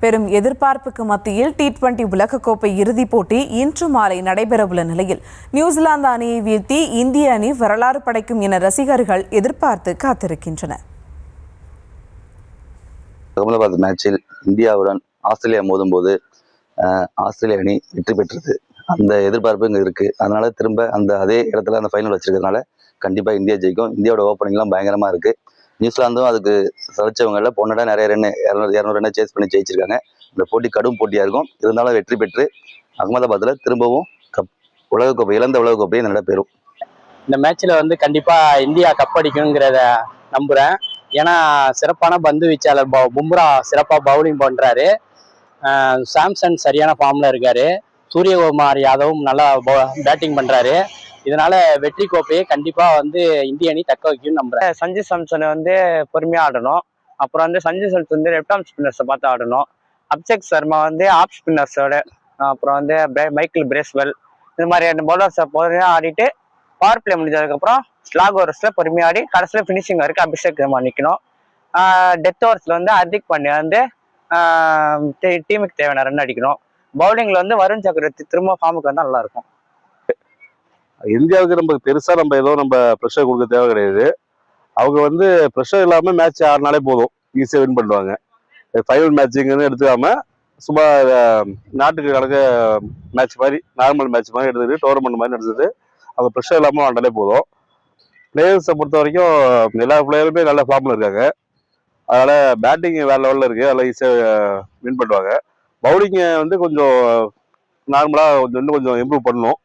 பெரும் எதிர்பார்ப்புக்கு மத்தியில் T20 உலகக்கோப்பை இறுதிப் போட்டி இன்று மாலை நடைபெறவுள்ள நிலையில் நியூசிலாந்து அணியை வீழ்த்தி இந்திய அணி வரலாறு படைக்கும் என ரசிகர்கள் எதிர்பார்த்து காத்திருக்கின்றனர். அகமதாபாத் மேட்சில் இந்தியாவுடன் ஆஸ்திரேலியா மோதும்போது ஆஸ்திரேலியா அணி வெற்றி பெற்றது. அந்த எதிர்பார்ப்பு இங்கே இருக்குது. அதனால திரும்ப அதே இடத்துல அந்த ஃபைனல் வச்சிருக்கிறதுனால கண்டிப்பாக இந்தியா ஜெயிக்கும். இந்தியாவோட ஓப்பனிங்லாம் பயங்கரமாக இருக்குது. நியூசிலாந்தும் அதுக்கு சளிச்சவங்கள பொண்ணடா நிறைய ரன்னு 200 ரன்னை சேஸ் பண்ணி ஜெயிச்சிருக்காங்க. இந்த போட்டி கடும் போட்டியாக இருக்கும். இருந்தாலும் வெற்றி பெற்று அகமதாபாத்தில் திரும்பவும் உலகக்கோப்பை இழந்த உலகக்கோப்பையை நடைபெறும். இந்த மேட்ச்சில் கண்டிப்பாக இந்தியா கப் அடிக்கணுங்கிறத நம்புகிறேன். ஏன்னா சிறப்பான பந்து வீச்சாளர் பும்ரா சிறப்பாக பவுலிங் பண்ணுறாரு. சாம்சன் சரியான ஃபார்மில் இருக்கார். சூரியகுமார் யாதவும் நல்லா பேட்டிங் பண்ணுறாரு. இதனால வெற்றி கோப்பையை கண்டிப்பாக இந்திய அணி தக்க வைக்கும்னு நம்புறேன். சஞ்சு சாம்சனை பொறுமையாக ஆடணும். அப்புறம் சஞ்சு சாம்சன் லெஃப்ட் ஆர்ம் ஸ்பின்னர்ஸை பார்த்து ஆடணும். அபிஷேக் சர்மா ஆஃப் ஸ்பின்னர்ஸோட, அப்புறம் மைக்கேல் பிரேஸ்வெல் இந்த மாதிரியான பவுலர்ஸை பொறுமையாக ஆடிட்டு பவர் பிளே முடிஞ்சதுக்கப்புறம் ஸ்லாக் ஓவர்ஸில் பொறுமையாக ஆடி கடைசியில் ஃபினிஷிங் வரைக்கும் அபிஷேக் சர்மா நிற்கணும். டெத் ஓவர்ஸில் ஹர்திக் பாண்டியா டீமுக்கு தேவையான ரன் அடிக்கணும். பவுலிங்கில் வருண் சக்கரவர்த்தி திரும்ப ஃபார்முக்கு வந்தால் நல்லாயிருக்கும். இந்தியாவுக்கு நம்ம பெருசா ஏதோ ப்ரெஷர் கொடுக்க தேவை கிடையாது. அவங்க ப்ரெஷர் இல்லாம மேட்ச் ஆடினாலே போதும், ஈஸியா வின் பண்ணுவாங்க. ஃபைனல் மேட்சிங்னு எடுத்துக்காம சும்மா நாட்டுக்கு கணக்கு மேட்ச் மாதிரி நார்மல் மேட்ச் மாதிரி எடுத்துக்கிட்டு டோர்னமெண்ட் மாதிரி எடுத்துட்டு அவங்க ப்ரெஷர் இல்லாம ஆடினாலே போதும். பிளேயர்ஸை பொறுத்த வரைக்கும் எல்லா பிளேயருமே நல்ல ஃபார்ம்ல இருக்காங்க. அதனால பேட்டிங் வேற லெவல்ல இருக்கு, அதெல்லாம் ஈஸியா வின் பண்ணுவாங்க. பவுலிங்கை கொஞ்சம் நார்மலா இன்னும் கொஞ்சம் இம்ப்ரூவ் பண்ணணும்.